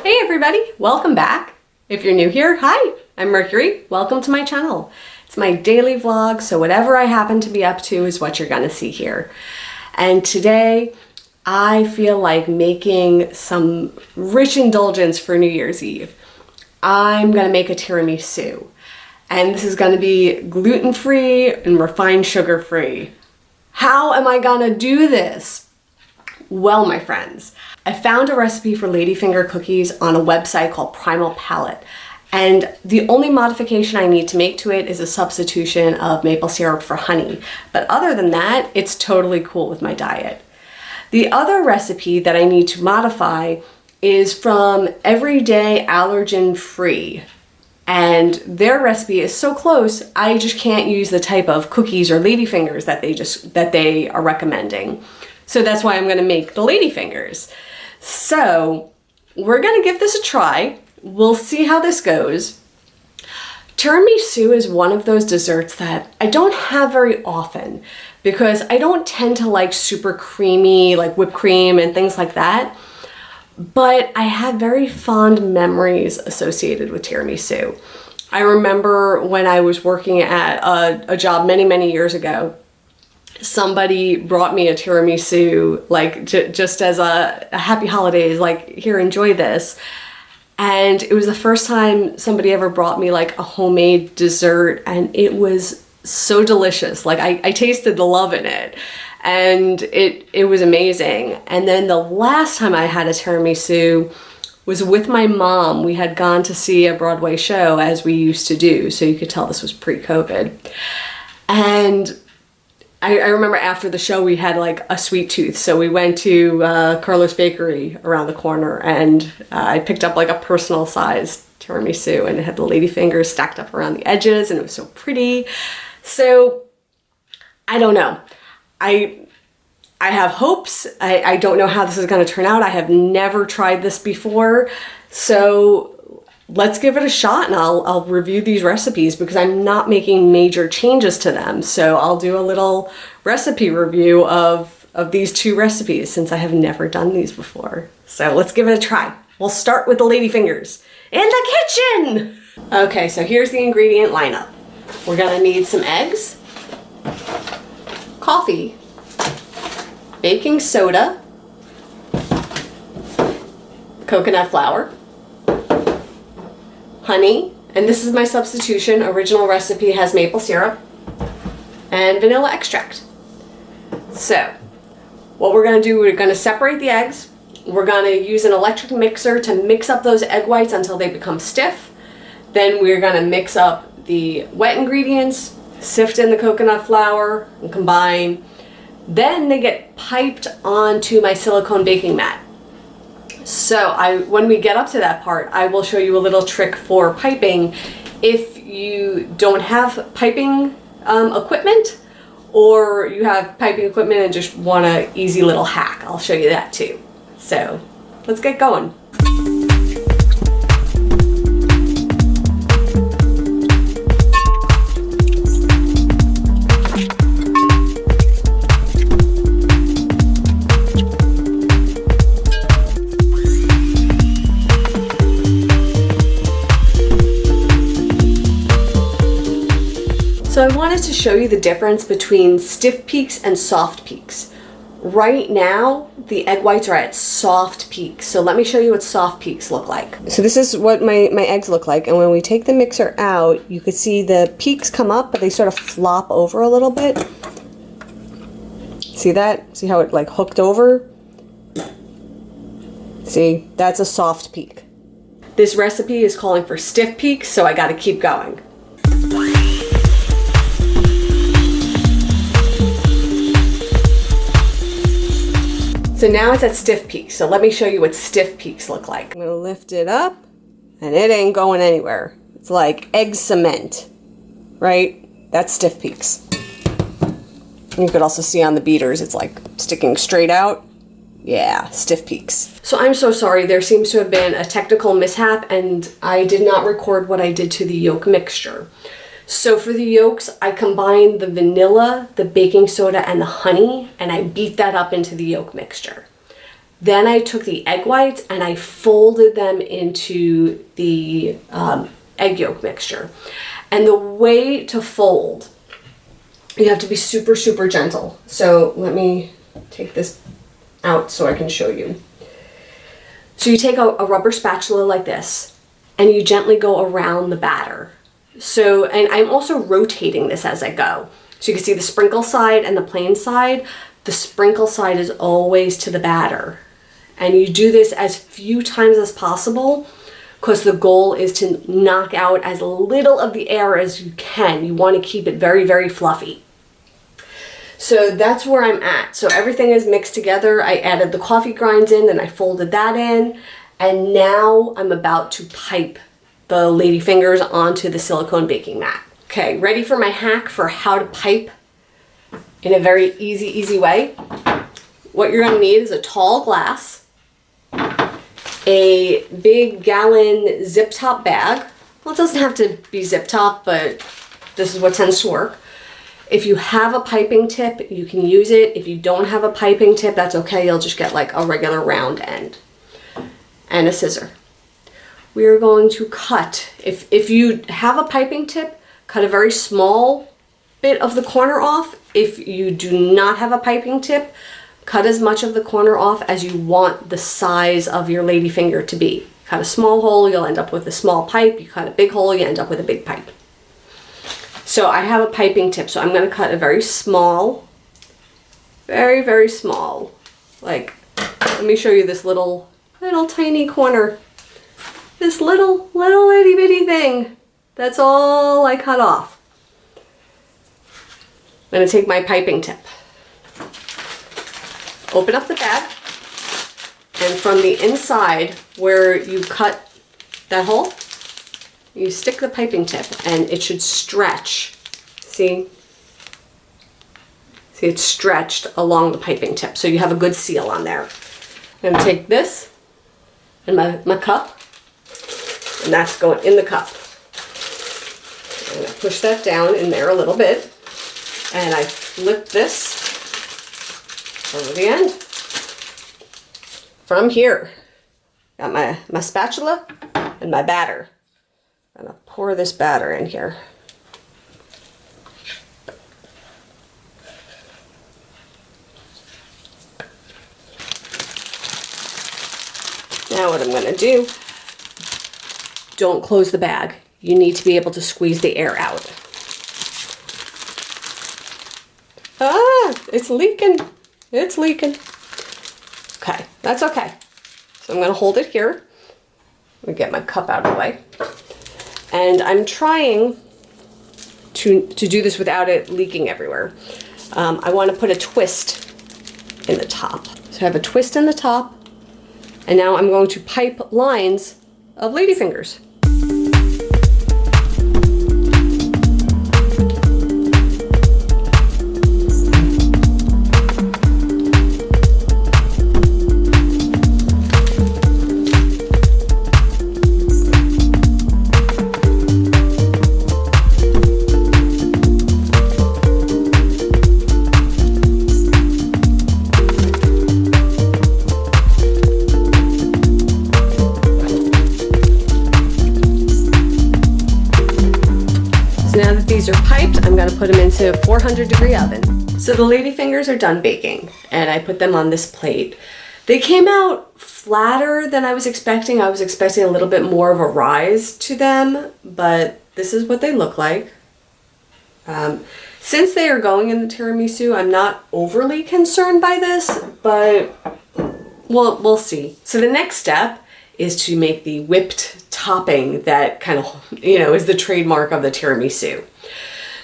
Hey everybody, welcome back. If you're new here, hi, I'm Mercury. Welcome to my channel. It's my daily vlog, so whatever I happen to be up to is what you're gonna see here. And today, I feel like making some rich indulgence for New Year's Eve. I'm gonna make a tiramisu. And this is gonna be gluten-free and refined sugar-free. How am I gonna do this? Well, my friends, I found a recipe for Ladyfinger cookies on a website called Primal Palate. And the only modification I need to make to it is a substitution of maple syrup for honey. But other than that, it's totally cool with my diet. The other recipe that I need to modify is from Everyday Allergen Free. And their recipe is so close, I just can't use the type of cookies or Ladyfingers that they are recommending. So that's why I'm gonna make the Ladyfingers. So we're gonna give this a try. We'll see how this goes. Tiramisu is one of those desserts that I don't have very often because I don't tend to like super creamy, like whipped cream and things like that. But I have very fond memories associated with tiramisu. I remember when I was working at a job many years ago, somebody brought me a tiramisu, like just as a happy holidays, like here, enjoy this. And it was the first time somebody ever brought me like a homemade dessert, and it was so delicious. Like I tasted the love in it, and it was amazing. And then the last time I had a tiramisu was with my mom. We had gone to see a Broadway show, as we used to do, so you could tell this was pre-COVID. And I remember after the show we had like a sweet tooth, so we went to Carlos Bakery around the corner, and I picked up like a personal sized tiramisu, and it had the Ladyfingers stacked up around the edges, and it was so pretty. So I don't know. I have hopes. I don't know how this is going to turn out. I have never tried this before, so let's give it a shot, and I'll review these recipes because I'm not making major changes to them. So I'll do a little recipe review of these two recipes since I have never done these before. So let's give it a try. We'll start with the Ladyfingers in the kitchen. Okay, so here's the ingredient lineup. We're gonna need some eggs, coffee, baking soda, coconut flour, honey, and this is my substitution. Original recipe has maple syrup, and vanilla extract. So what we're going to do, we're going to separate the eggs. We're going to use an electric mixer to mix up those egg whites until they become stiff. Then we're going to mix up the wet ingredients, sift in the coconut flour, and combine. Then they get piped onto my silicone baking mat. So when we get up to that part, I will show you a little trick for piping if you don't have piping equipment, or you have piping equipment and just want an easy little hack. I'll show you that too. So let's get going. So I wanted to show you the difference between stiff peaks and soft peaks. Right now, the egg whites are at soft peaks. So let me show you what soft peaks look like. So this is what my eggs look like. And when we take the mixer out, you could see the peaks come up, but they sort of flop over a little bit. See that? See how it like hooked over? See, that's a soft peak. This recipe is calling for stiff peaks, so I gotta keep going. So now it's at stiff peaks, so let me show you what stiff peaks look like. I'm gonna lift it up, and it ain't going anywhere. It's like egg cement, right? That's stiff peaks. You could also see on the beaters, it's like sticking straight out. Yeah, stiff peaks. So I'm so sorry, there seems to have been a technical mishap, and I did not record what I did to the yolk mixture. So for the yolks, I combined the vanilla, the baking soda, and the honey, and I beat that up into the yolk mixture. Then I took the egg whites and I folded them into the egg yolk mixture. And the way to fold, you have to be super, super gentle. So let me take this out so I can show you. So you take a rubber spatula like this and you gently go around the batter. So, and I'm also rotating this as I go. So you can see the sprinkle side and the plain side. The sprinkle side is always to the batter. And you do this as few times as possible because the goal is to knock out as little of the air as you can. You want to keep it very, very fluffy. So that's where I'm at. So everything is mixed together. I added the coffee grinds in, then I folded that in. And now I'm about to pipe the Ladyfingers onto the silicone baking mat. Okay, ready for my hack for how to pipe in a very easy way. What you're gonna need is a tall glass, a big gallon zip top bag. Well, it doesn't have to be zip top, but this is what tends to work. If you have a piping tip, you can use it. If you don't have a piping tip, that's okay. You'll just get like a regular round end and a scissor. We are going to cut, if you have a piping tip, cut a very small bit of the corner off. If you do not have a piping tip, cut as much of the corner off as you want the size of your ladyfinger to be. Cut a small hole, you'll end up with a small pipe. You cut a big hole, you end up with a big pipe. So I have a piping tip, so I'm going to cut a very small, very, very small, like, let me show you this little tiny corner. This little itty bitty thing. That's all I cut off. I'm going to take my piping tip, open up the bag, and from the inside where you cut that hole, you stick the piping tip and it should stretch. See? See, it's stretched along the piping tip, so you have a good seal on there. I'm going to take this and my cup, and that's going in the cup. I'm going to push that down in there a little bit, and I flip this over the end. From here, got my spatula and my batter. I'm going to pour this batter in here. Now what I'm going to do, don't close the bag. You need to be able to squeeze the air out. Ah, it's leaking. It's leaking. Okay, that's okay. So I'm going to hold it here. Let me get my cup out of the way. And I'm trying to do this without it leaking everywhere. I want to put a twist in the top. So I have a twist in the top, and now I'm going to pipe lines of ladyfingers. Now that these are piped, I'm going to put them into a 400-degree oven. So the ladyfingers are done baking, and I put them on this plate. They came out flatter than I was expecting. I was expecting a little bit more of a rise to them, but this is what they look like. Since they are going in the tiramisu, I'm not overly concerned by this, but we'll see. So the next step is to make the whipped topping that kind of, is the trademark of the tiramisu.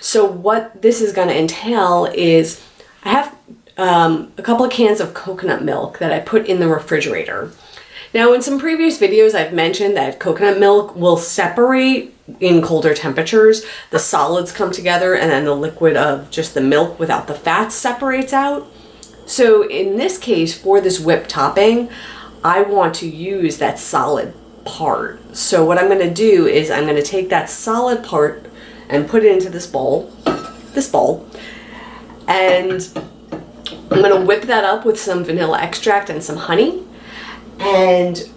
So what this is going to entail is I have a couple of cans of coconut milk that I put in the refrigerator. Now, in some previous videos, I've mentioned that coconut milk will separate in colder temperatures. The solids come together and then the liquid of just the milk without the fats separates out. So in this case, for this whipped topping, I want to use that solid part. So what I'm going to do is I'm going to take that solid part and put it into this bowl, and I'm going to whip that up with some vanilla extract and some honey, And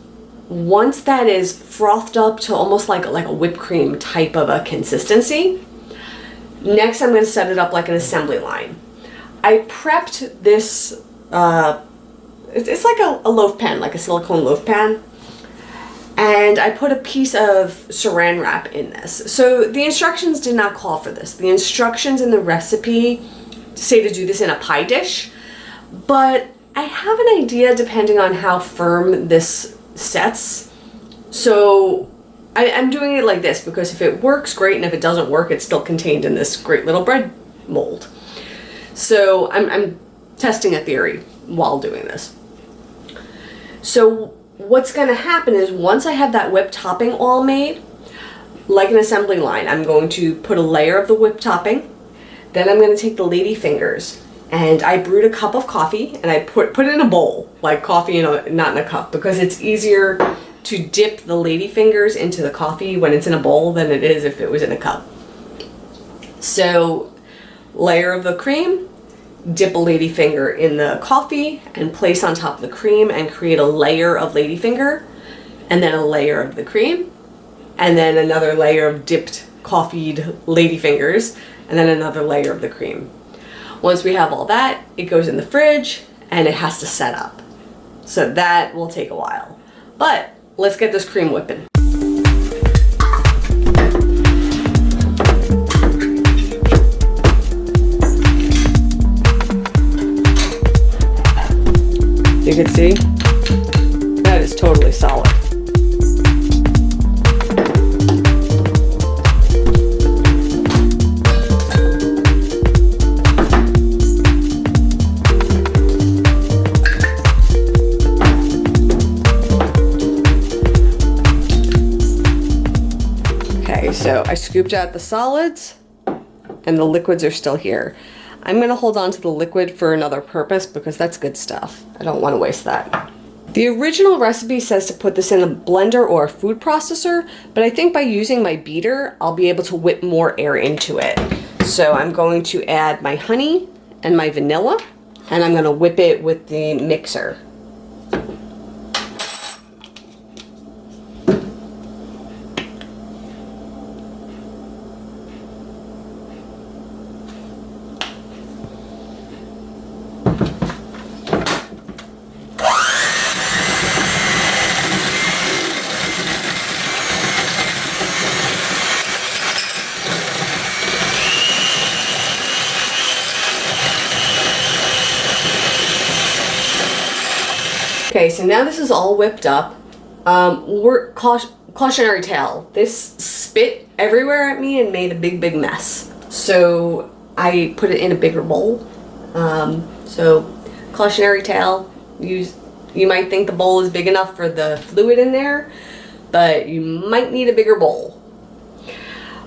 once that is frothed up to almost like a whipped cream type of a consistency, next I'm going to set it up like an assembly line. I prepped this, it's like a loaf pan, like a silicone loaf pan. And I put a piece of saran wrap in this. So the instructions did not call for this. The instructions in the recipe say to do this in a pie dish, but I have an idea depending on how firm this sets. So I'm doing it like this because if it works, great, and if it doesn't work, it's still contained in this great little bread mold. So I'm testing a theory while doing this. So what's going to happen is once I have that whipped topping all made, like an assembly line, I'm going to put a layer of the whipped topping. Then I'm going to take the Ladyfingers, and I brewed a cup of coffee, and I put it in a bowl, like coffee, not in a cup, because it's easier to dip the Ladyfingers into the coffee when it's in a bowl than it is if it was in a cup. So, layer of the cream, dip a ladyfinger in the coffee and place on top of the cream and create a layer of ladyfinger, and then a layer of the cream, and then another layer of dipped coffeed ladyfingers, and then another layer of the cream. Once we have all that, it goes in the fridge and it has to set up. So that will take a while. But let's get this cream whipping. You can see, that is totally solid. Okay, so I scooped out the solids and the liquids are still here. I'm going to hold on to the liquid for another purpose because that's good stuff. I don't want to waste that. The original recipe says to put this in a blender or a food processor, but I think by using my beater, I'll be able to whip more air into it. So I'm going to add my honey and my vanilla, and I'm going to whip it with the mixer. Okay, so now this is all whipped up. Cautionary tale. This spit everywhere at me and made a big mess. So I put it in a bigger bowl. So cautionary tale. You might think the bowl is big enough for the fluid in there, but you might need a bigger bowl.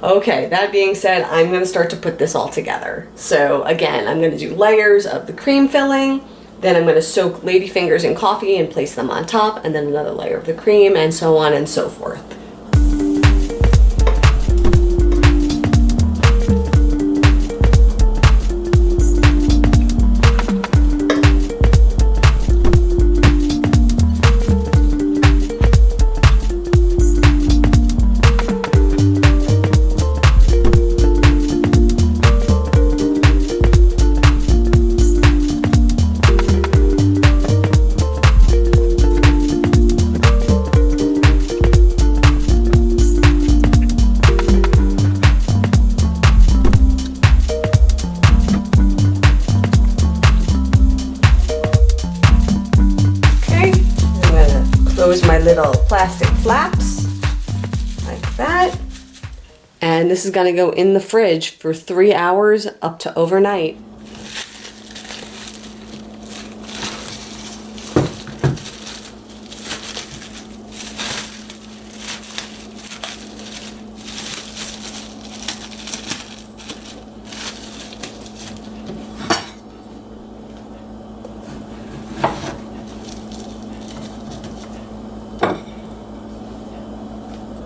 Okay, that being said, I'm going to start to put this all together. So again, I'm going to do layers of the cream filling. Then I'm going to soak ladyfingers in coffee and place them on top, and then another layer of the cream, and so on and so forth. My little plastic flaps like that, and this is going to go in the fridge for 3 hours up to overnight.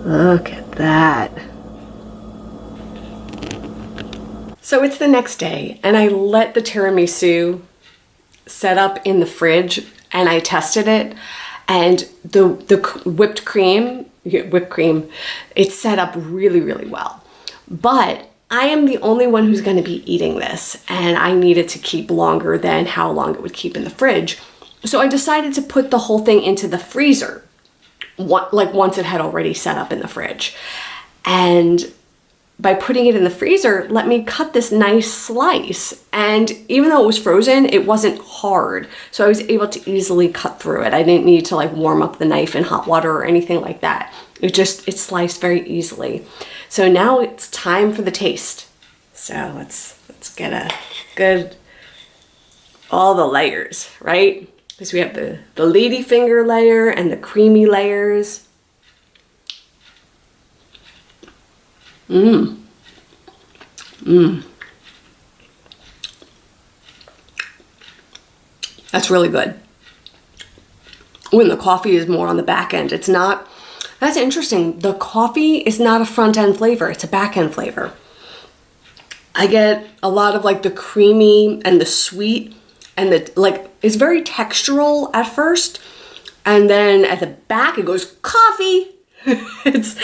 Look at that. So it's the next day, and I let the tiramisu set up in the fridge, and I tested it, And the whipped cream, it's set up really, really well. But I am the only one who's going to be eating this, and I need it to keep longer than how long it would keep in the fridge. So I decided to put the whole thing into the freezer, once it had already set up in the fridge. And by putting it in the freezer, let me cut this nice slice. And even though it was frozen, it wasn't hard. So I was able to easily cut through it. I didn't need to like warm up the knife in hot water or anything like that. It sliced very easily. So now it's time for the taste. So let's get a good, all the layers, right? Because we have the ladyfinger layer and the creamy layers. That's really good. When the coffee is more on the back end, it's not, that's interesting. The coffee is not a front end flavor, it's a back end flavor. I get a lot of like the creamy and the sweet and the like, it's very textural at first. And then at the back it goes coffee. It's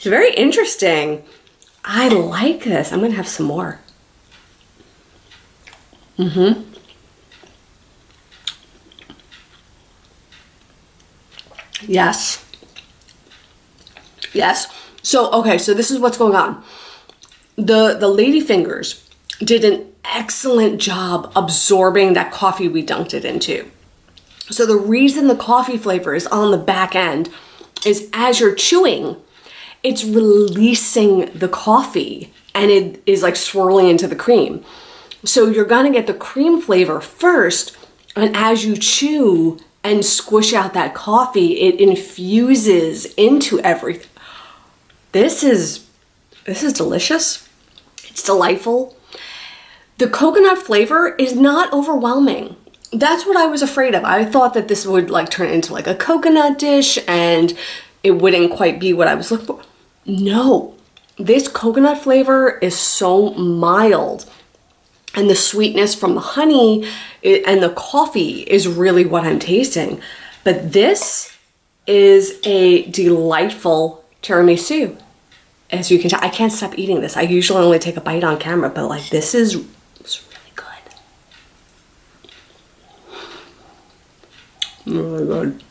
very interesting. I like this. I'm gonna have some more. Yes. Yes. So, okay, so this is what's going on. The Ladyfingers did an excellent job absorbing that coffee we dunked it into. So the reason the coffee flavor is on the back end is as you're chewing, it's releasing the coffee and it is like swirling into the cream. So you're gonna get the cream flavor first, and as you chew and squish out that coffee, it infuses into everything. This is delicious. It's delightful. The coconut flavor is not overwhelming. That's what I was afraid of. I thought that this would like turn into like a coconut dish and it wouldn't quite be what I was looking for. No, this coconut flavor is so mild, and the sweetness from the honey and the coffee is really what I'm tasting. But this is a delightful tiramisu. As you can tell, I can't stop eating this. I usually only take a bite on camera, but like this is really good. Really good.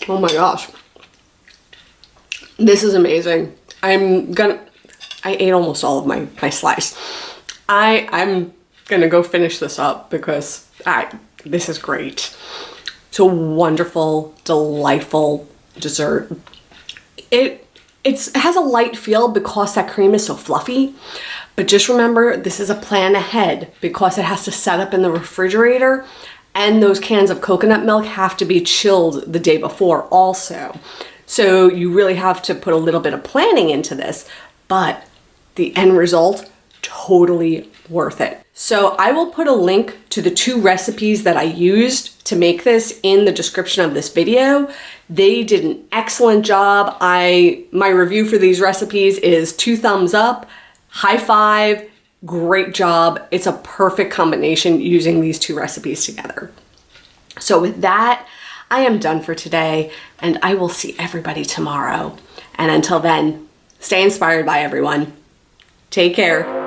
Oh my gosh. This is amazing. I ate almost all of my slice. I'm gonna go finish this up because this is great. It's a wonderful, delightful dessert. It has a light feel because that cream is so fluffy, but just remember this is a plan ahead because it has to set up in the refrigerator, and those cans of coconut milk have to be chilled the day before also. So you really have to put a little bit of planning into this, but the end result, totally worth it. So I will put a link to the 2 recipes that I used to make this in the description of this video. They did an excellent job. My review for these recipes is 2 thumbs up, high five, great job. It's a perfect combination using these 2 recipes together. So with that, I am done for today, and I will see everybody tomorrow. And until then, stay inspired by everyone. Take care.